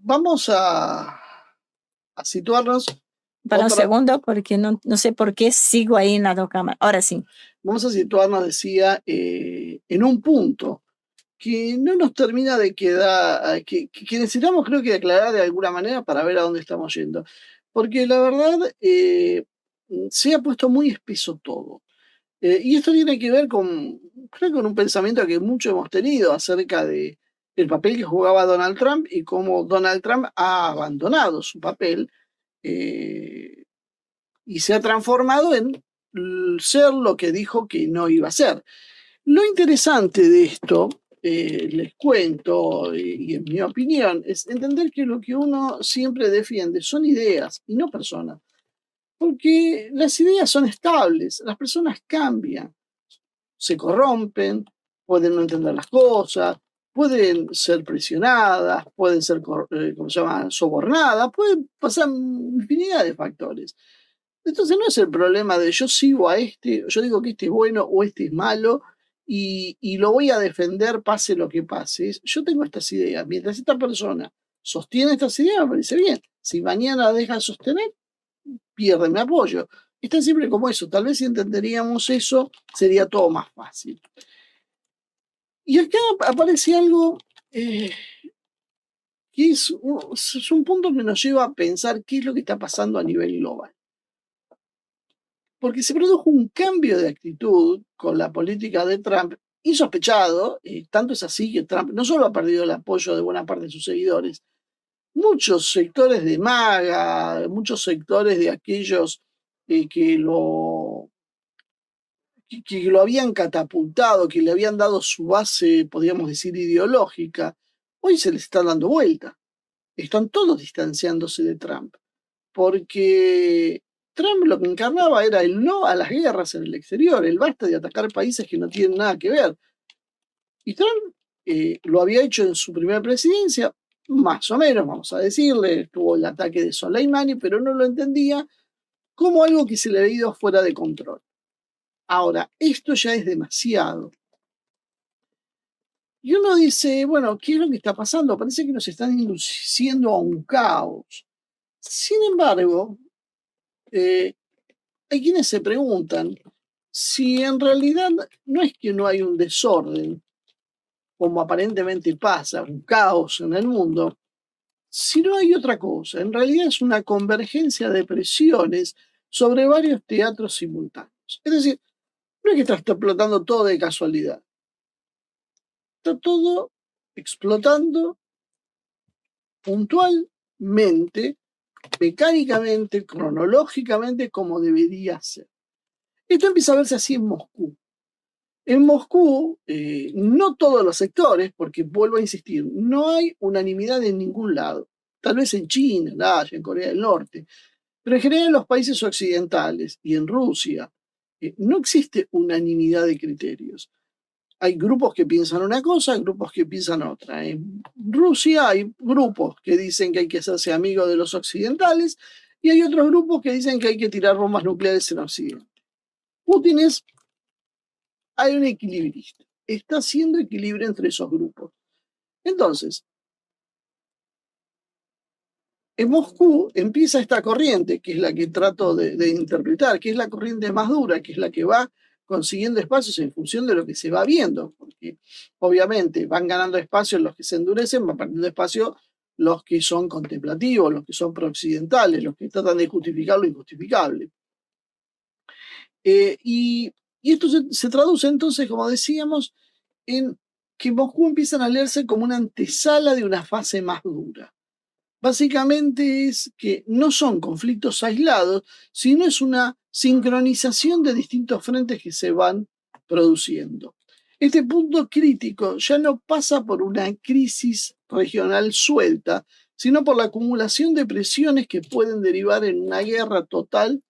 Vamos a situarnos Para un otra, segundo, porque no sé por qué sigo ahí en las dos cámaras. Ahora sí. vamos a situarnos, decía, en un punto que no nos termina de quedar, que necesitamos creo que aclarar de alguna manera para ver a dónde estamos yendo. Porque la verdad se ha puesto muy espeso todo. Y esto tiene que ver con, creo, con un pensamiento que muchos hemos tenido acerca de el papel que jugaba Donald Trump y cómo Donald Trump ha abandonado su papel eh, y se ha transformado en ser lo que dijo que no iba a ser. Lo interesante de esto, les cuento, y en mi opinión, es entender que lo que uno siempre defiende son ideas y no personas, porque las ideas son estables, las personas cambian, se corrompen, pueden no entender las cosas, pueden ser presionadas, pueden ser, ¿cómo se llama?, sobornadas, pueden pasar infinidad de factores. Entonces no es el problema de yo sigo a este, yo digo que este es bueno o este es malo y lo voy a defender pase lo que pase. Yo tengo estas ideas. Mientras esta persona sostiene estas ideas, me parece bien. Si mañana deja de sostener, pierde mi apoyo. Es tan simple como eso. Tal vez si entenderíamos eso, sería todo más fácil. Y acá aparece algo que es un punto que nos lleva a pensar qué es lo que está pasando a nivel global. Porque se produjo un cambio de actitud con la política de Trump insospechado, tanto es así que Trump no solo ha perdido el apoyo de buena parte de sus seguidores, muchos sectores de MAGA, muchos sectores de aquellos que lo habían catapultado, que le habían dado su base, podríamos decir, ideológica, hoy se les está dando vuelta. Están todos distanciándose de Trump, porque Trump lo que encarnaba era el no a las guerras en el exterior, el basta de atacar países que no tienen nada que ver. Y Trump lo había hecho en su primera presidencia, más o menos, vamos a decirle, tuvo el ataque de Soleimani, pero no lo entendía como algo que se le había ido fuera de control. Ahora, esto ya es demasiado. Y uno dice, bueno, ¿qué es lo que está pasando? Parece que nos están induciendo a un caos. Sin embargo, hay quienes se preguntan si en realidad no es que no hay un desorden, como aparentemente pasa, un caos en el mundo, sino hay otra cosa. En realidad es una convergencia de presiones sobre varios teatros simultáneos. Es decir, no es que está explotando todo de casualidad. Está todo explotando puntualmente, mecánicamente, cronológicamente, como debería ser. Esto empieza a verse así en Moscú. En Moscú, no todos los sectores, porque vuelvo a insistir, no hay unanimidad en ningún lado. Tal vez en China, en Asia, en Corea del Norte, pero en general en los países occidentales y en Rusia no existe unanimidad de criterios. Hay grupos que piensan una cosa, grupos que piensan otra. En Rusia hay grupos que dicen que hay que hacerse amigo de los occidentales y hay otros grupos que dicen que hay que tirar bombas nucleares en Occidente. Putin hay un equilibrista. Está haciendo equilibrio entre esos grupos. Entonces, en Moscú empieza esta corriente, que es la que trato de interpretar, que es la corriente más dura, que es la que va consiguiendo espacios en función de lo que se va viendo, porque obviamente van ganando espacios los que se endurecen, van perdiendo espacio los que son contemplativos, los que son prooccidentales, los que tratan de justificar lo injustificable. Y esto se traduce entonces, como decíamos, en que Moscú empiezan a leerse como una antesala de una fase más dura. Básicamente es que no son conflictos aislados, sino es una sincronización de distintos frentes que se van produciendo. Este punto crítico ya no pasa por una crisis regional suelta, sino por la acumulación de presiones que pueden derivar en una guerra total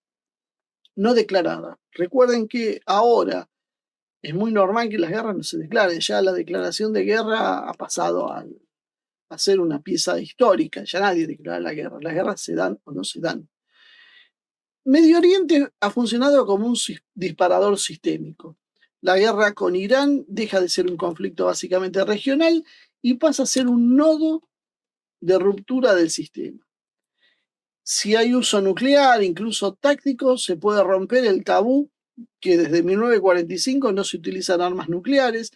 no declarada. Recuerden que ahora es muy normal que las guerras no se declaren, ya la declaración de guerra ha pasado a ser una pieza histórica, ya nadie declara la guerra, las guerras se dan o no se dan. Medio Oriente ha funcionado como un disparador sistémico. La guerra con Irán deja de ser un conflicto básicamente regional y pasa a ser un nodo de ruptura del sistema. Si hay uso nuclear, incluso táctico, se puede romper el tabú que desde 1945 no se utilizan armas nucleares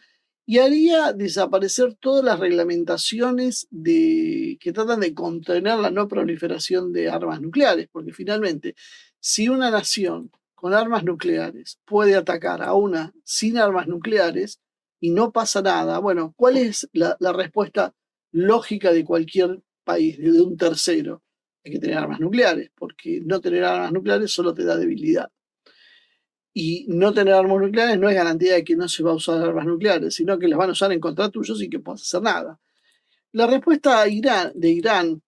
y haría desaparecer todas las reglamentaciones que tratan de contener la no proliferación de armas nucleares, porque finalmente, si una nación con armas nucleares puede atacar a una sin armas nucleares y no pasa nada, bueno, ¿cuál es la respuesta lógica de cualquier país, de un tercero? Hay que tener armas nucleares, porque no tener armas nucleares solo te da debilidad. Y no tener armas nucleares no es garantía de que no se va a usar armas nucleares, sino que las van a usar en contra tuyo sin que puedas hacer nada. La respuesta de Irán,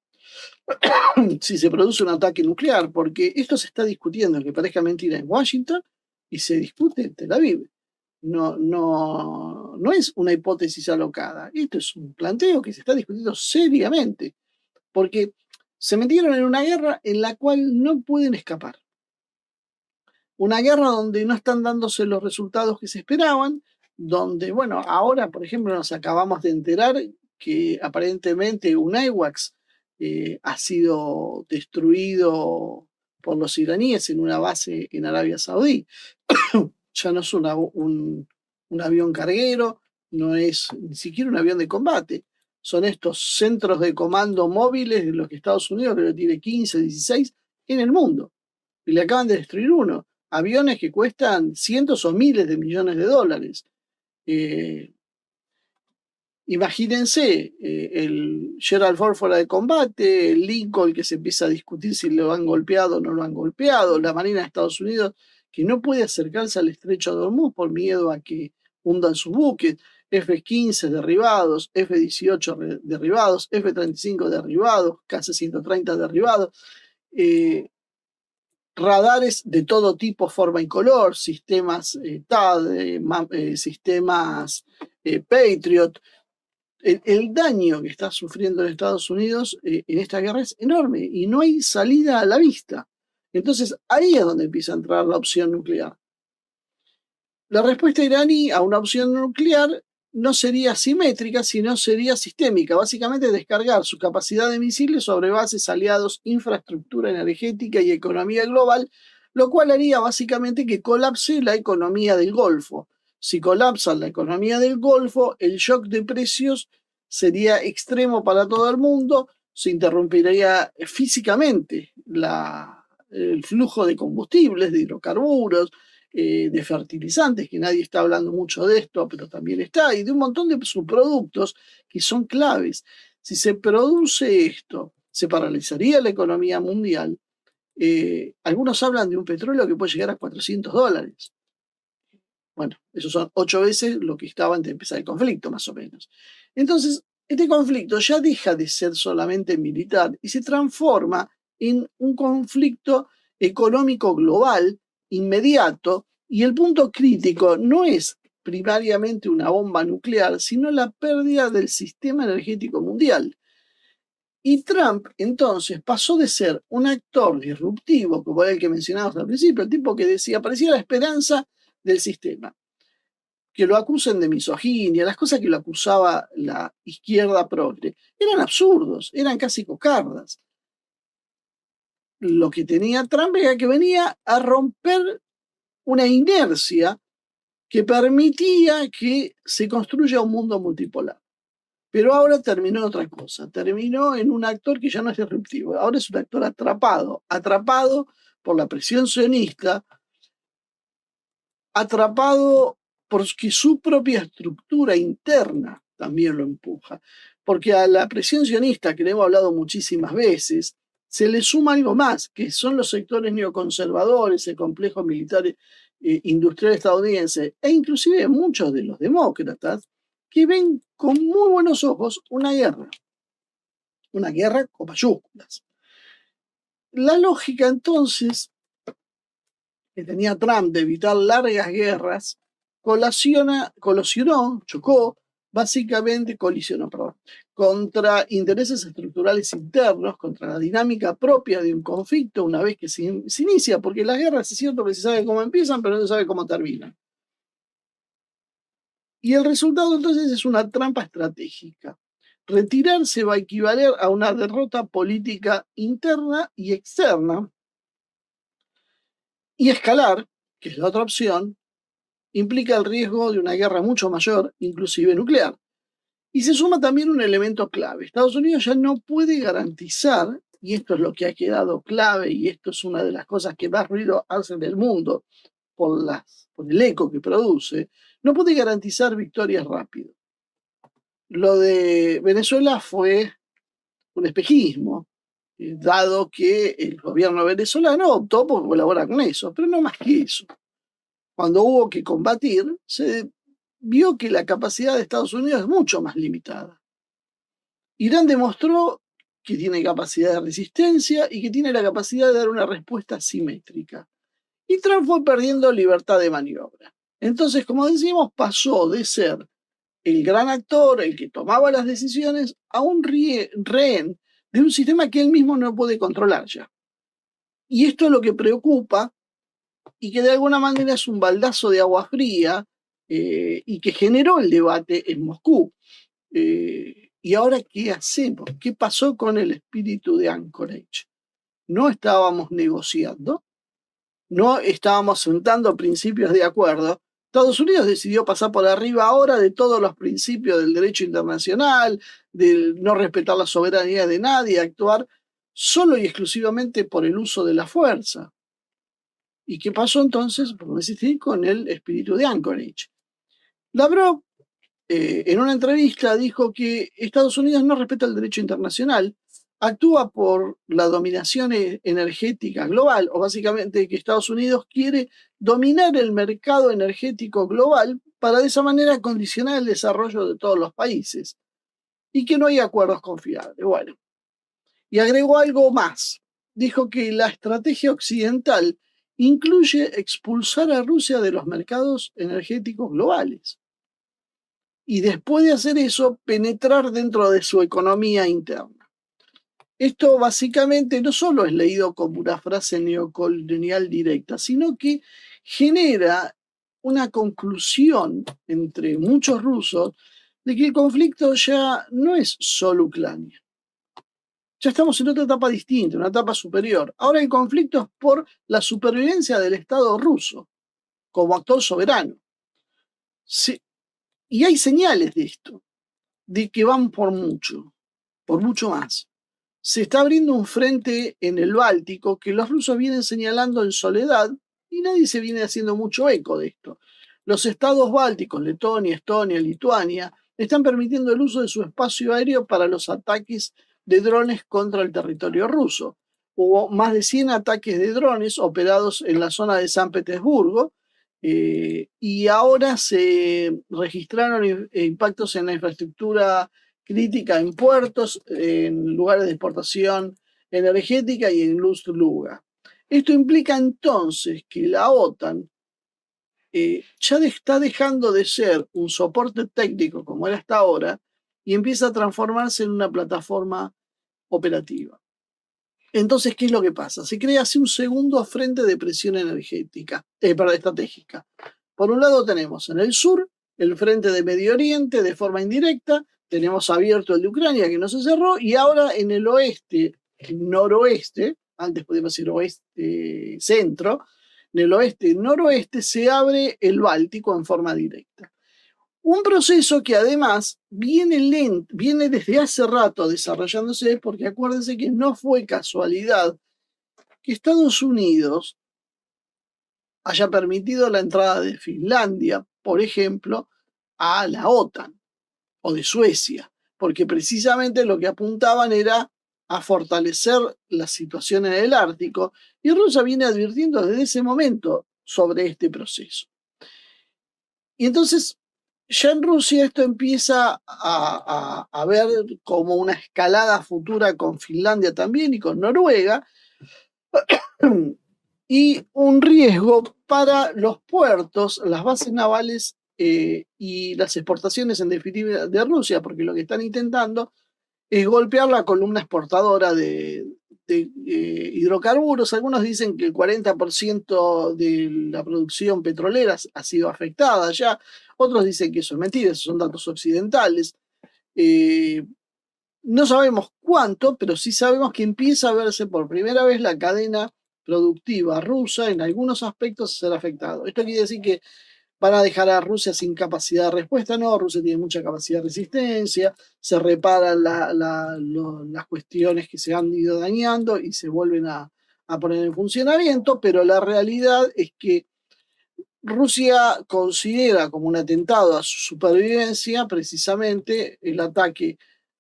si se produce un ataque nuclear, porque esto se está discutiendo, que parezca mentira, en Washington y se discute en Tel Aviv. No es una hipótesis alocada. Esto es un planteo que se está discutiendo seriamente, porque se metieron en una guerra en la cual no pueden escapar. Una guerra donde no están dándose los resultados que se esperaban, donde, bueno, ahora, por ejemplo, nos acabamos de enterar que aparentemente un AWACS ha sido destruido por los iraníes en una base en Arabia Saudí. Ya no es un avión carguero, no es ni siquiera un avión de combate. Son estos centros de comando móviles de los que Estados Unidos, creo que tiene 15, 16 en el mundo. Y le acaban de destruir uno. Aviones que cuestan cientos o miles de millones de dólares. Imagínense el Gerald Ford fuera de combate, el Lincoln que se empieza a discutir si lo han golpeado o no lo han golpeado, la Marina de Estados Unidos que no puede acercarse al estrecho de Hormuz por miedo a que hundan sus buques, F-15 derribados, F-18 derribados, F-35 derribados, KC-130 derribados, radares de todo tipo, forma y color, sistemas THAAD, sistemas Patriot. El daño que está sufriendo en Estados Unidos en esta guerra es enorme y no hay salida a la vista. Entonces ahí es donde empieza a entrar la opción nuclear. La respuesta iraní a una opción nuclear no sería simétrica, sino sería sistémica. Básicamente descargar su capacidad de misiles sobre bases, aliados, infraestructura energética y economía global, lo cual haría básicamente que colapse la economía del Golfo. Si colapsa la economía del Golfo, el shock de precios sería extremo para todo el mundo, se interrumpiría físicamente el flujo de combustibles, de hidrocarburos, de fertilizantes, que nadie está hablando mucho de esto, pero también está, y de un montón de subproductos que son claves. Si se produce esto, se paralizaría la economía mundial. Algunos hablan de un petróleo que puede llegar a $400. Bueno, esos son 8 veces lo que estaba antes de empezar el conflicto, más o menos. Entonces, este conflicto ya deja de ser solamente militar y se transforma en un conflicto económico global inmediato, y el punto crítico no es primariamente una bomba nuclear, sino la pérdida del sistema energético mundial. Y Trump entonces pasó de ser un actor disruptivo, como era el que mencionábamos al principio, el tipo que decía, parecía la esperanza del sistema. Que lo acusen de misoginia, las cosas que lo acusaba la izquierda progre, eran absurdos, eran casi cocardas. Lo que tenía Trump era que venía a romper una inercia que permitía que se construya un mundo multipolar. Pero ahora terminó en otra cosa, terminó en un actor que ya no es disruptivo, ahora es un actor atrapado por la presión sionista, atrapado porque su propia estructura interna también lo empuja. Porque a la presión sionista, que le hemos hablado muchísimas veces, se le suma algo más, que son los sectores neoconservadores, el complejo militar industrial estadounidense, e inclusive muchos de los demócratas, que ven con muy buenos ojos una guerra con mayúsculas. La lógica entonces que tenía Trump de evitar largas guerras, colisionó contra intereses estructurales internos, contra la dinámica propia de un conflicto una vez que se inicia, porque las guerras es cierto que se sabe cómo empiezan, pero no se sabe cómo terminan. Y el resultado entonces es una trampa estratégica. Retirarse va a equivaler a una derrota política interna y externa. Y escalar, que es la otra opción, implica el riesgo de una guerra mucho mayor, inclusive nuclear. Y se suma también un elemento clave. Estados Unidos ya no puede garantizar, y esto es lo que ha quedado clave, y esto es una de las cosas que más ruido hace en el mundo por el eco que produce, no puede garantizar victorias rápidas. Lo de Venezuela fue un espejismo, dado que el gobierno venezolano optó por colaborar con eso, pero no más que eso. Cuando hubo que combatir, se vio que la capacidad de Estados Unidos es mucho más limitada. Irán demostró que tiene capacidad de resistencia y que tiene la capacidad de dar una respuesta simétrica. Y Trump fue perdiendo libertad de maniobra. Entonces, como decimos, pasó de ser el gran actor, el que tomaba las decisiones, a un rehén de un sistema que él mismo no puede controlar ya. Y esto es lo que preocupa y que de alguna manera es un baldazo de agua fría y que generó el debate en Moscú. ¿Y ahora qué hacemos? ¿Qué pasó con el espíritu de Anchorage? No estábamos negociando, no estábamos sentando principios de acuerdo. Estados Unidos decidió pasar por arriba ahora de todos los principios del derecho internacional, de no respetar la soberanía de nadie, actuar solo y exclusivamente por el uso de la fuerza. ¿Y qué pasó entonces, por decir, con el espíritu de Anchorage? Lavrov, en una entrevista, dijo que Estados Unidos no respeta el derecho internacional, actúa por la dominación energética global, o básicamente que Estados Unidos quiere dominar el mercado energético global para de esa manera condicionar el desarrollo de todos los países y que no hay acuerdos confiables. Bueno, y agregó algo más. Dijo que la estrategia occidental incluye expulsar a Rusia de los mercados energéticos globales y después de hacer eso, penetrar dentro de su economía interna. Esto básicamente no solo es leído como una frase neocolonial directa, sino que genera una conclusión entre muchos rusos de que el conflicto ya no es solo Ucrania. Ya estamos en otra etapa distinta, una etapa superior. Ahora el conflicto es por la supervivencia del Estado ruso como actor soberano. Sí, y hay señales de esto, de que van por mucho más. Se está abriendo un frente en el Báltico que los rusos vienen señalando en soledad y nadie se viene haciendo mucho eco de esto. Los estados bálticos, Letonia, Estonia, Lituania, están permitiendo el uso de su espacio aéreo para los ataques de drones contra el territorio ruso. Hubo más de 100 ataques de drones operados en la zona de San Petersburgo y ahora se registraron impactos en la infraestructura crítica en puertos, en lugares de exportación energética y en luz luga. Esto implica entonces que la OTAN ya está dejando de ser un soporte técnico como era hasta ahora y empieza a transformarse en una plataforma operativa. Entonces, ¿qué es lo que pasa? Se crea así un segundo frente de presión energética, estratégica. Por un lado tenemos en el sur el frente de Medio Oriente de forma indirecta, tenemos abierto el de Ucrania que no se cerró y ahora en el oeste, noroeste, antes podíamos decir oeste, centro, en el oeste noroeste se abre el Báltico en forma directa. Un proceso que además viene desde hace rato desarrollándose, porque acuérdense que no fue casualidad que Estados Unidos haya permitido la entrada de Finlandia, por ejemplo, a la OTAN o de Suecia, porque precisamente lo que apuntaban era a fortalecer la situación en el Ártico y Rusia viene advirtiendo desde ese momento sobre este proceso. Y entonces ya en Rusia esto empieza a ver como una escalada futura con Finlandia también y con Noruega y un riesgo para los puertos, las bases navales y las exportaciones en definitiva de Rusia, porque lo que están intentando es golpear la columna exportadora de hidrocarburos. Algunos dicen que el 40% de la producción petrolera ha sido afectada ya, otros dicen que eso es mentira, esos son datos occidentales. No sabemos cuánto, pero sí sabemos que empieza a verse por primera vez la cadena productiva rusa en algunos aspectos ser afectado. Esto quiere decir que van a dejar a Rusia sin capacidad de respuesta. No, Rusia tiene mucha capacidad de resistencia, se reparan las cuestiones que se han ido dañando y se vuelven a poner en funcionamiento, pero la realidad es que Rusia considera como un atentado a su supervivencia precisamente el ataque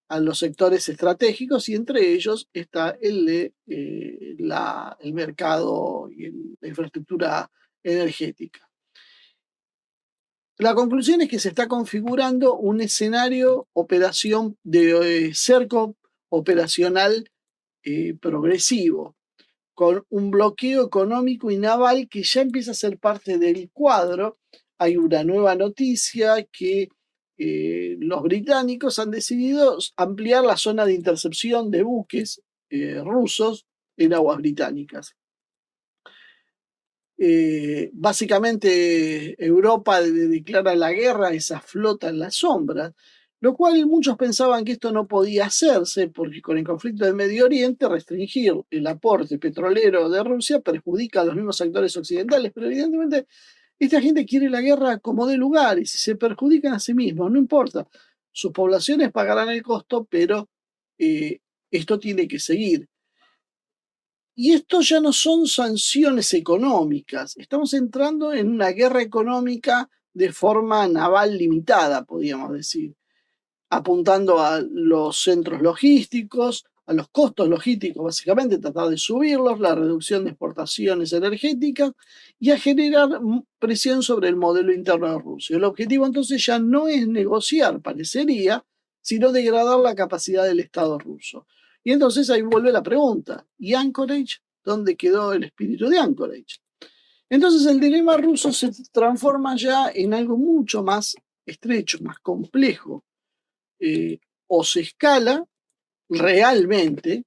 a los sectores estratégicos, y entre ellos está el de el mercado y la infraestructura energética. La conclusión es que se está configurando un escenario operación de cerco operacional progresivo, con un bloqueo económico y naval que ya empieza a ser parte del cuadro. Hay una nueva noticia que los británicos han decidido ampliar la zona de intercepción de buques rusos en aguas británicas. Básicamente Europa declara la guerra a esa flota en las sombras, lo cual muchos pensaban que esto no podía hacerse porque con el conflicto del Medio Oriente restringir el aporte petrolero de Rusia perjudica a los mismos actores occidentales, pero evidentemente esta gente quiere la guerra como de lugar, y si se perjudican a sí mismos, no importa, sus poblaciones pagarán el costo, pero esto tiene que seguir. Y esto ya no son sanciones económicas, estamos entrando en una guerra económica de forma naval limitada, podríamos decir, apuntando a los centros logísticos, a los costos logísticos, básicamente tratar de subirlos, la reducción de exportaciones energéticas y a generar presión sobre el modelo interno de Rusia. El objetivo entonces ya no es negociar, parecería, sino degradar la capacidad del Estado ruso. Y entonces ahí vuelve la pregunta, ¿y Anchorage? ¿Dónde quedó el espíritu de Anchorage? Entonces el dilema ruso se transforma ya en algo mucho más estrecho, más complejo. O se escala realmente,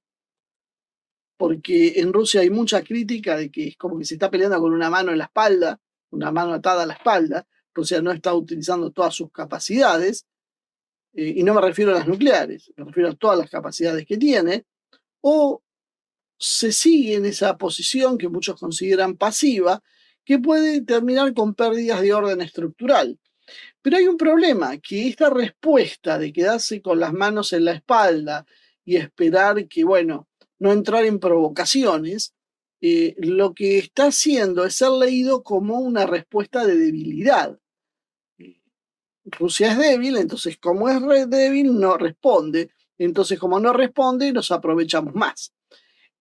porque en Rusia hay mucha crítica de que es como que se está peleando con una mano en la espalda, una mano atada a la espalda. Rusia no está utilizando todas sus capacidades, y no me refiero a las nucleares, me refiero a todas las capacidades que tiene, o se sigue en esa posición que muchos consideran pasiva, que puede terminar con pérdidas de orden estructural. Pero hay un problema, que esta respuesta de quedarse con las manos en la espalda y esperar que, bueno, no entrar en provocaciones, lo que está haciendo es ser leído como una respuesta de debilidad. Rusia es débil, entonces como es débil no responde, entonces como no responde nos aprovechamos más.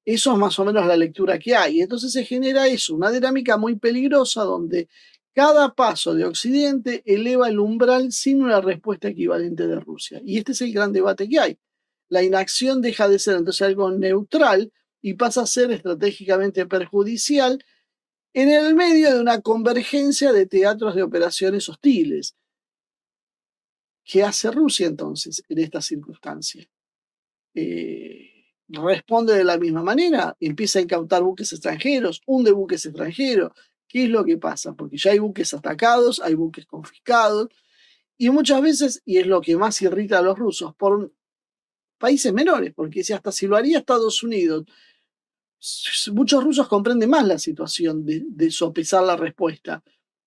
Eso es más o menos la lectura que hay. Entonces se genera eso, una dinámica muy peligrosa donde cada paso de Occidente eleva el umbral sin una respuesta equivalente de Rusia. Y este es el gran debate que hay. La inacción deja de ser entonces algo neutral y pasa a ser estratégicamente perjudicial en el medio de una convergencia de teatros de operaciones hostiles. ¿Qué hace Rusia entonces en esta circunstancia? Responde de la misma manera, empieza a incautar buques extranjeros, hunde buques extranjeros. ¿Qué es lo que pasa? Porque ya hay buques atacados, hay buques confiscados, y muchas veces, y es lo que más irrita a los rusos, por países menores, porque si hasta si lo haría Estados Unidos, muchos rusos comprenden más la situación de sopesar la respuesta,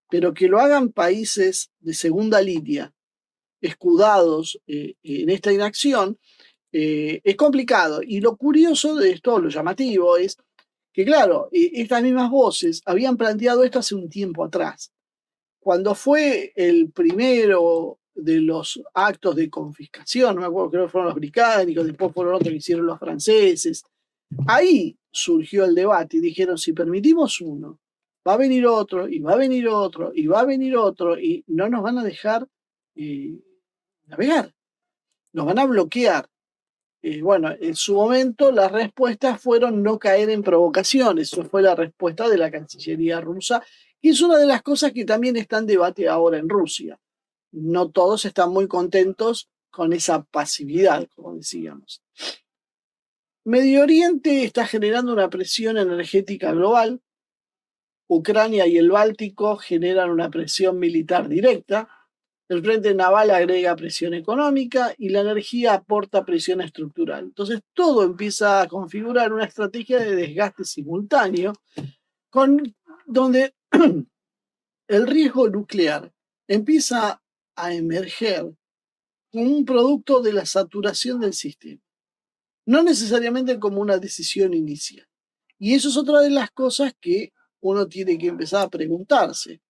pero que lo hagan países de segunda línea, escudados en esta inacción, es complicado. Y lo curioso de esto, lo llamativo, es que, claro, estas mismas voces habían planteado esto hace un tiempo atrás. Cuando fue el primero de los actos de confiscación, no me acuerdo, creo que fueron los británicos, después fueron otros que hicieron los franceses, ahí surgió el debate y dijeron, si permitimos uno, va a venir otro, y va a venir otro, y va a venir otro, y no nos van a dejar navegar, nos van a bloquear. Bueno, en su momento las respuestas fueron no caer en provocaciones. Eso fue la respuesta de la Cancillería rusa, y es una de las cosas que también está en debate ahora en Rusia. No todos están muy contentos con esa pasividad, como decíamos. Medio Oriente está generando una presión energética global. Ucrania y el Báltico generan una presión militar directa. El frente naval agrega presión económica y la energía aporta presión estructural. Entonces todo empieza a configurar una estrategia de desgaste simultáneo donde el riesgo nuclear empieza a emerger como un producto de la saturación del sistema, no necesariamente como una decisión inicial. Y eso es otra de las cosas que uno tiene que empezar a preguntarse,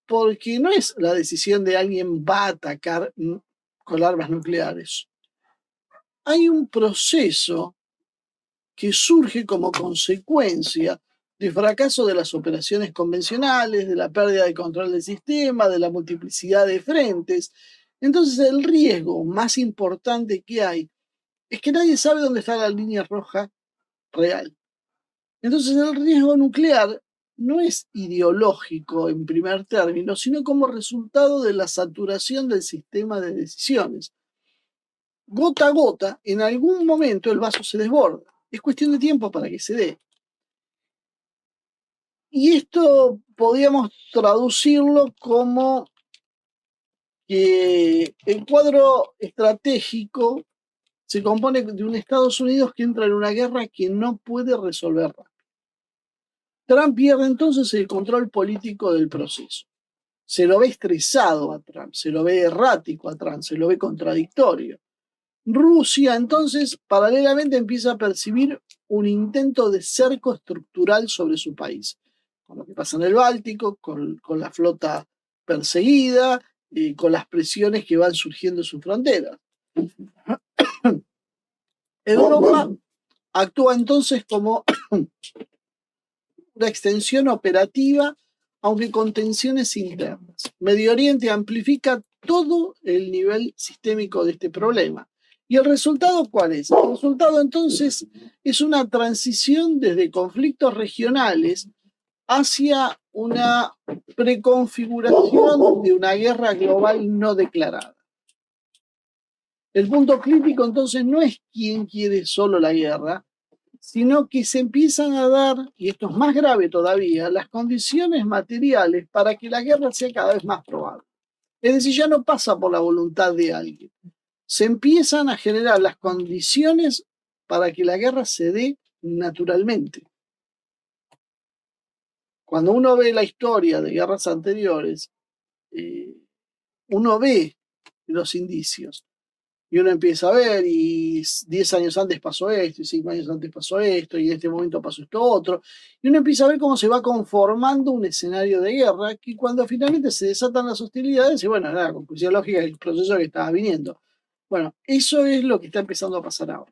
porque no es la decisión de alguien va a atacar con armas nucleares. Hay un proceso que surge como consecuencia del fracaso de las operaciones convencionales, de la pérdida de control del sistema, de la multiplicidad de frentes. Entonces el riesgo más importante que hay es que nadie sabe dónde está la línea roja real. Entonces el riesgo nuclear no es ideológico en primer término, sino como resultado de la saturación del sistema de decisiones. Gota a gota, en algún momento el vaso se desborda. Es cuestión de tiempo para que se dé. Y esto podríamos traducirlo como que el cuadro estratégico se compone de un Estados Unidos que entra en una guerra que no puede resolver rápido. Trump pierde entonces el control político del proceso. Se lo ve estresado a Trump, se lo ve errático a Trump, se lo ve contradictorio. Rusia entonces paralelamente empieza a percibir un intento de cerco estructural sobre su país, con lo que pasa en el Báltico, con la flota perseguida y con las presiones que van surgiendo en sus fronteras. Europa actúa entonces como una extensión operativa, aunque con tensiones internas. Medio Oriente amplifica todo el nivel sistémico de este problema. ¿Y el resultado cuál es? El resultado entonces es una transición desde conflictos regionales hacia una preconfiguración de una guerra global no declarada. El punto crítico entonces no es quién quiere solo la guerra, sino que se empiezan a dar, y esto es más grave todavía, las condiciones materiales para que la guerra sea cada vez más probable. Es decir, ya no pasa por la voluntad de alguien. Se empiezan a generar las condiciones para que la guerra se dé naturalmente. Cuando uno ve la historia de guerras anteriores, uno ve los indicios. Y uno empieza a ver, y 10 años antes pasó esto, y 5 años antes pasó esto, y en este momento pasó esto otro. Y uno empieza a ver cómo se va conformando un escenario de guerra, que cuando finalmente se desatan las hostilidades, y bueno, la conclusión lógica del proceso que estaba viniendo. Bueno, eso es lo que está empezando a pasar ahora.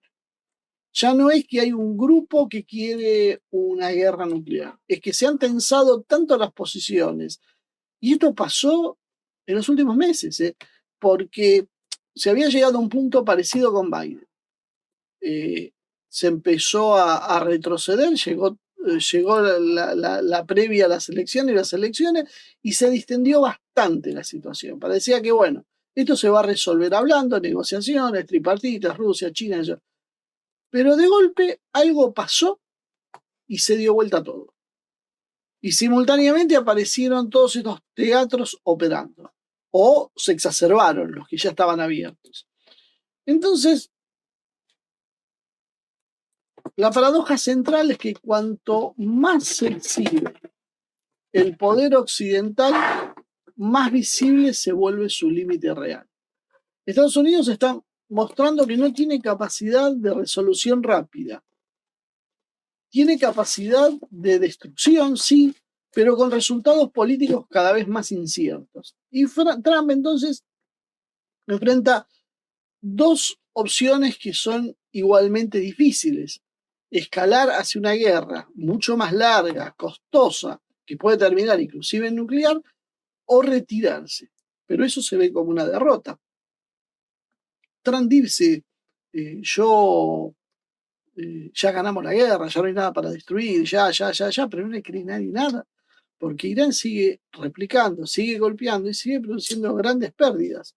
Ya no es que hay un grupo que quiere una guerra nuclear, es que se han tensado tanto las posiciones. Y esto pasó en los últimos meses, porque se había llegado a un punto parecido con Biden. Se empezó a retroceder, llegó la previa a las elecciones y se distendió bastante la situación. Parecía que, bueno, esto se va a resolver hablando, negociaciones, tripartitas, Rusia, China, eso. Pero de golpe algo pasó y se dio vuelta todo. Y simultáneamente aparecieron todos estos teatros operando. O se exacerbaron los que ya estaban abiertos. Entonces, la paradoja central es que cuanto más se exhibe el poder occidental, más visible se vuelve su límite real. Estados Unidos está mostrando que no tiene capacidad de resolución rápida. Tiene capacidad de destrucción, sí, pero con resultados políticos cada vez más inciertos. Y Trump entonces enfrenta dos opciones que son igualmente difíciles. Escalar hacia una guerra mucho más larga, costosa, que puede terminar inclusive en nuclear, o retirarse. Pero eso se ve como una derrota. Trump dice, ya ganamos la guerra, ya no hay nada para destruir, ya, pero no le cree nadie nada, porque Irán sigue replicando, sigue golpeando y sigue produciendo grandes pérdidas.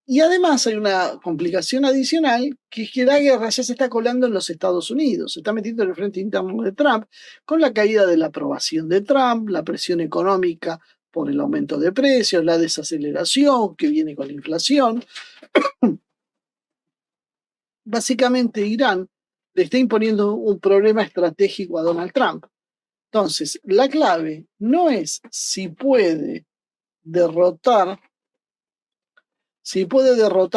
Y además hay una complicación adicional, que es que la guerra ya se está colando en los Estados Unidos, se está metiendo en el frente interno de Trump, con la caída de la aprobación de Trump, la presión económica por el aumento de precios, la desaceleración que viene con la inflación. Básicamente Irán le está imponiendo un problema estratégico a Donald Trump. Entonces, la clave no es si puede derrotar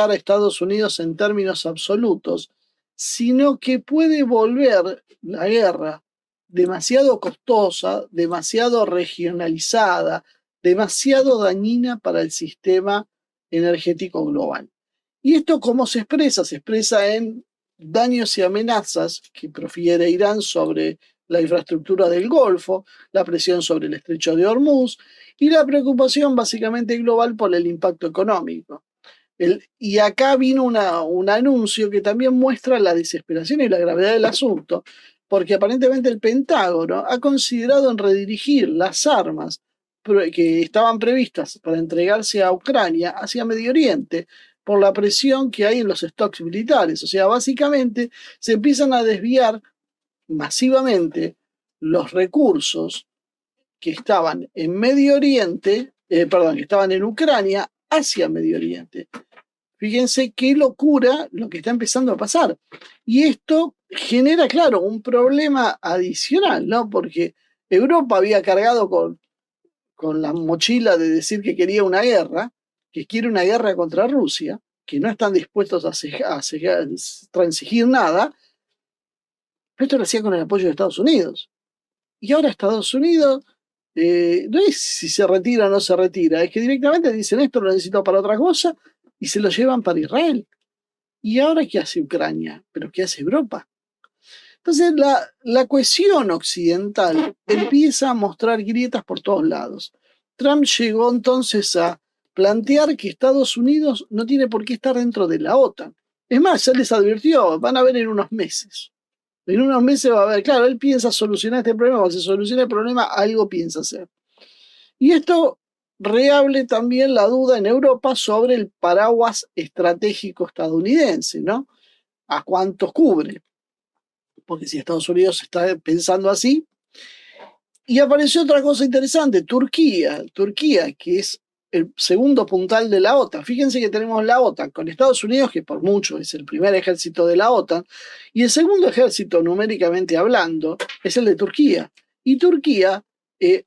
a Estados Unidos en términos absolutos, sino que puede volver la guerra demasiado costosa, demasiado regionalizada, demasiado dañina para el sistema energético global. ¿Y esto cómo se expresa? Se expresa en daños y amenazas que profiere Irán sobre la infraestructura del Golfo, la presión sobre el estrecho de Hormuz y la preocupación básicamente global por el impacto económico. Y acá vino un anuncio que también muestra la desesperación y la gravedad del asunto, porque aparentemente el Pentágono ha considerado en redirigir las armas que estaban previstas para entregarse a Ucrania hacia Medio Oriente por la presión que hay en los stocks militares. O sea, básicamente se empiezan a desviar masivamente los recursos que estaban en Medio Oriente, que estaban en Ucrania hacia Medio Oriente. Fíjense qué locura lo que está empezando a pasar. Y esto genera, claro, un problema adicional, ¿no? Porque Europa había cargado con la mochila de decir que quería una guerra, que quiere una guerra contra Rusia, que no están dispuestos a transigir nada, pero esto lo hacía con el apoyo de Estados Unidos. Y ahora Estados Unidos no es si se retira o no se retira, es que directamente dicen esto lo necesito para otra cosa y se lo llevan para Israel. ¿Y ahora qué hace Ucrania? ¿Pero qué hace Europa? Entonces la cohesión occidental empieza a mostrar grietas por todos lados. Trump llegó entonces a plantear que Estados Unidos no tiene por qué estar dentro de la OTAN. Es más, ya les advirtió, van a ver en unos meses. En unos meses va a haber, claro, él piensa solucionar este problema, cuando se solucione el problema, algo piensa hacer. Y esto reable también la duda en Europa sobre el paraguas estratégico estadounidense, ¿no? ¿A cuántos cubre? Porque si Estados Unidos está pensando así. Y apareció otra cosa interesante, Turquía, que es el segundo puntal de la OTAN. Fíjense que tenemos la OTAN con Estados Unidos, que por mucho es el primer ejército de la OTAN, y el segundo ejército, numéricamente hablando, es el de Turquía. Y Turquía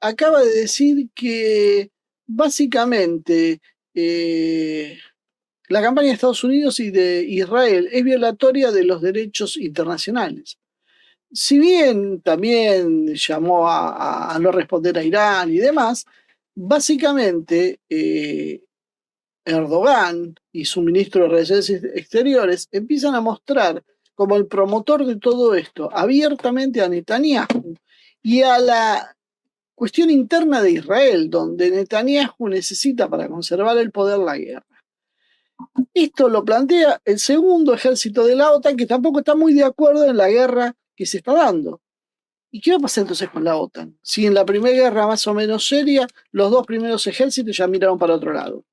acaba de decir que básicamente la campaña de Estados Unidos y de Israel es violatoria de los derechos internacionales. Si bien también llamó a no responder a Irán y demás, básicamente Erdogan y su ministro de Relaciones Exteriores empiezan a mostrar como el promotor de todo esto abiertamente a Netanyahu y a la cuestión interna de Israel, donde Netanyahu necesita para conservar el poder la guerra. Esto lo plantea el segundo ejército de la OTAN, que tampoco está muy de acuerdo en la guerra que se está dando. ¿Y qué va a pasar entonces con la OTAN? Si en la primera guerra más o menos seria, los dos primeros ejércitos ya miraron para otro lado.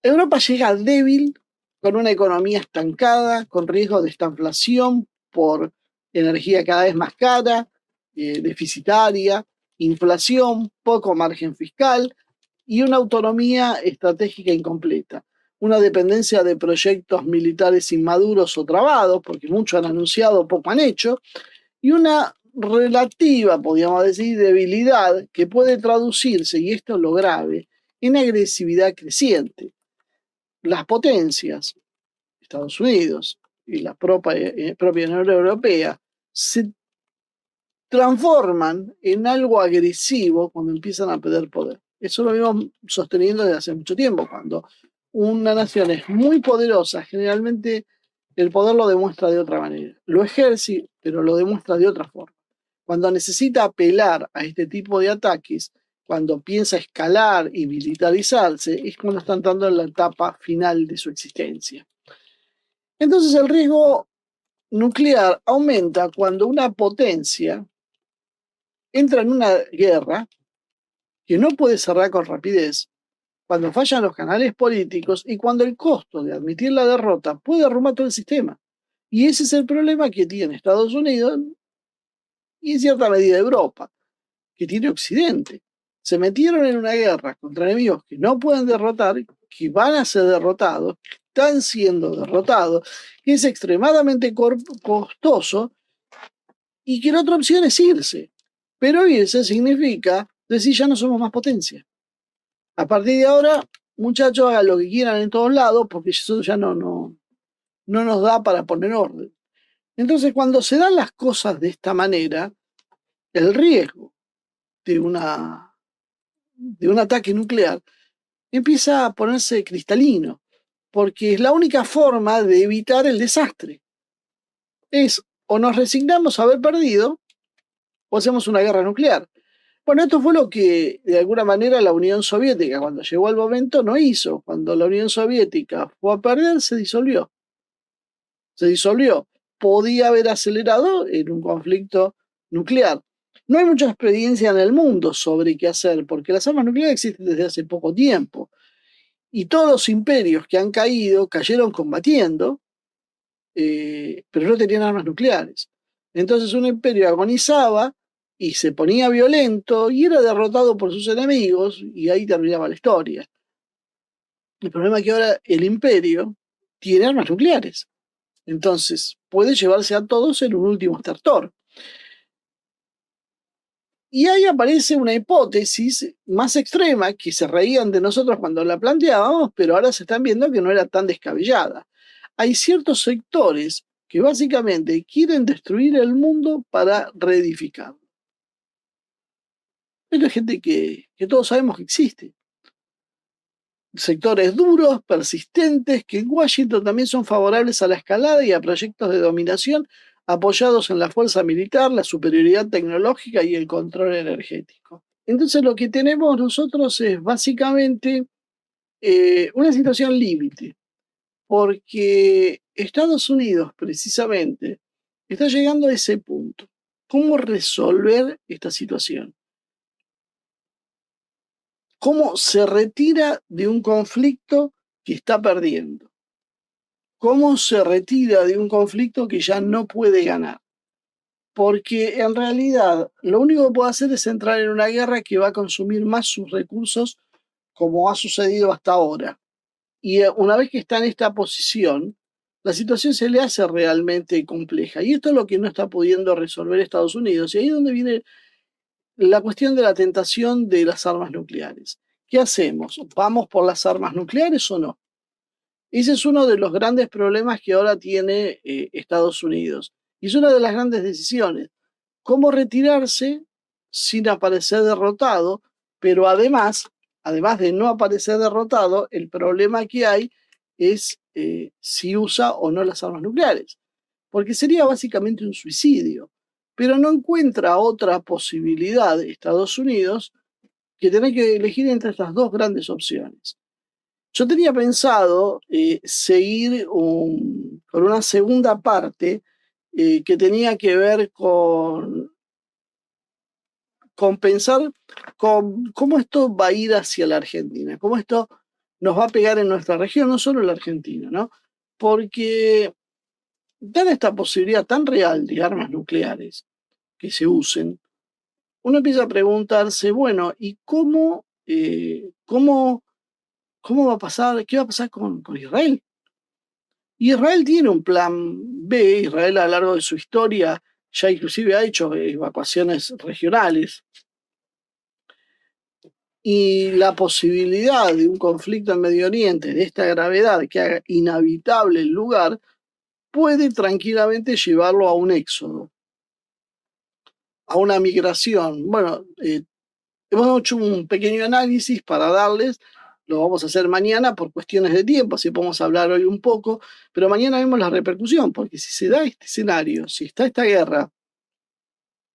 Europa llega débil, con una economía estancada, con riesgo de estanflación por energía cada vez más cara, deficitaria, inflación, poco margen fiscal y una autonomía estratégica incompleta. Una dependencia de proyectos militares inmaduros o trabados, porque muchos han anunciado, poco han hecho, y una relativa, podríamos decir, debilidad que puede traducirse, y esto es lo grave, en agresividad creciente. Las potencias, Estados Unidos y la propia Unión Europea, se transforman en algo agresivo cuando empiezan a perder poder. Eso lo vimos sosteniendo desde hace mucho tiempo. Cuando una nación es muy poderosa, generalmente el poder lo demuestra de otra manera. Lo ejerce, pero lo demuestra de otra forma. Cuando necesita apelar a este tipo de ataques, cuando piensa escalar y militarizarse, es cuando está entrando en la etapa final de su existencia. Entonces el riesgo nuclear aumenta cuando una potencia entra en una guerra que no puede cerrar con rapidez, cuando fallan los canales políticos y cuando el costo de admitir la derrota puede arrumar todo el sistema. Y ese es el problema que tiene Estados Unidos y en cierta medida Europa. que tiene Occidente. Se metieron en una guerra contra enemigos que no pueden derrotar, que van a ser derrotados, que están siendo derrotados, que es extremadamente costoso y que la otra opción es irse. Pero irse significa decir ya no somos más potencia. A partir de ahora, muchachos, hagan lo que quieran en todos lados porque eso ya no nos da para poner orden. Entonces, cuando se dan las cosas de esta manera, el riesgo de un ataque nuclear empieza a ponerse cristalino, porque es la única forma de evitar el desastre. Es o nos resignamos a haber perdido o hacemos una guerra nuclear. Bueno, esto fue lo que de alguna manera la Unión Soviética, cuando llegó al momento, no hizo. Cuando la Unión Soviética fue a perder, se disolvió. Se disolvió. Podía haber acelerado en un conflicto nuclear. No hay mucha experiencia en el mundo sobre qué hacer, porque las armas nucleares existen desde hace poco tiempo. Y todos los imperios que han caído, cayeron combatiendo, pero no tenían armas nucleares. Entonces un imperio agonizaba y se ponía violento y era derrotado por sus enemigos y ahí terminaba la historia. El problema es que ahora el imperio tiene armas nucleares. Entonces puede llevarse a todos en un último estertor. Y ahí aparece una hipótesis más extrema que se reían de nosotros cuando la planteábamos, pero ahora se están viendo que no era tan descabellada. Hay ciertos sectores que básicamente quieren destruir el mundo para reedificarlo. Hay gente que todos sabemos que existe. Sectores duros, persistentes, que en Washington también son favorables a la escalada y a proyectos de dominación apoyados en la fuerza militar, la superioridad tecnológica y el control energético. Entonces lo que tenemos nosotros es básicamente una situación límite, porque Estados Unidos precisamente está llegando a ese punto. ¿Cómo resolver esta situación? ¿Cómo se retira de un conflicto que está perdiendo? ¿Cómo se retira de un conflicto que ya no puede ganar? Porque en realidad lo único que puede hacer es entrar en una guerra que va a consumir más sus recursos como ha sucedido hasta ahora. Y una vez que está en esta posición, la situación se le hace realmente compleja. Y esto es lo que no está pudiendo resolver Estados Unidos. Y ahí es donde viene la cuestión de la tentación de las armas nucleares. ¿Qué hacemos? ¿Vamos por las armas nucleares o no? Ese es uno de los grandes problemas que ahora tiene Estados Unidos. Y es una de las grandes decisiones. ¿Cómo retirarse sin aparecer derrotado? Pero además de no aparecer derrotado, el problema que hay es si usa o no las armas nucleares. Porque sería básicamente un suicidio. Pero no encuentra otra posibilidad Estados Unidos que tener que elegir entre estas dos grandes opciones. Yo tenía pensado seguir con una segunda parte que tenía que ver con pensar con cómo esto va a ir hacia la Argentina, cómo esto nos va a pegar en nuestra región, no solo en la Argentina, ¿no? Porque dada esta posibilidad tan real de armas nucleares que se usen, uno empieza a preguntarse, bueno, ¿y cómo va a pasar, qué va a pasar con Israel? Israel tiene un plan B. Israel a lo largo de su historia ya inclusive ha hecho evacuaciones regionales. Y la posibilidad de un conflicto en Medio Oriente de esta gravedad que haga inhabitable el lugar puede tranquilamente llevarlo a un éxodo, a una migración. Bueno, hemos hecho un pequeño análisis para darles, lo vamos a hacer mañana por cuestiones de tiempo, así podemos hablar hoy un poco, pero mañana vemos la repercusión, porque si se da este escenario, si está esta guerra,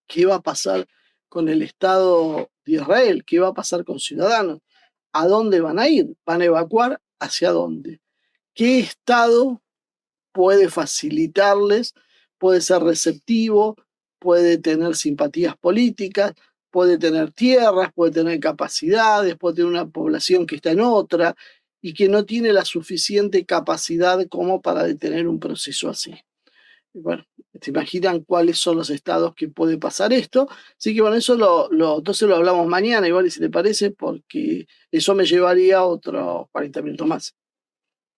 ¿qué va a pasar con el Estado de Israel? ¿Qué va a pasar con ciudadanos? ¿A dónde van a ir? ¿Van a evacuar? ¿Hacia dónde? ¿Qué Estado puede facilitarles? ¿Puede ser receptivo? ¿Puede tener simpatías políticas? ¿Puede tener tierras? ¿Puede tener capacidades? ¿Puede tener una población que está en otra y que no tiene la suficiente capacidad como para detener un proceso así? Bueno, se imaginan cuáles son los estados que puede pasar esto. Así que bueno, eso entonces lo hablamos mañana, igual y si te parece, porque eso me llevaría otros 40 minutos más.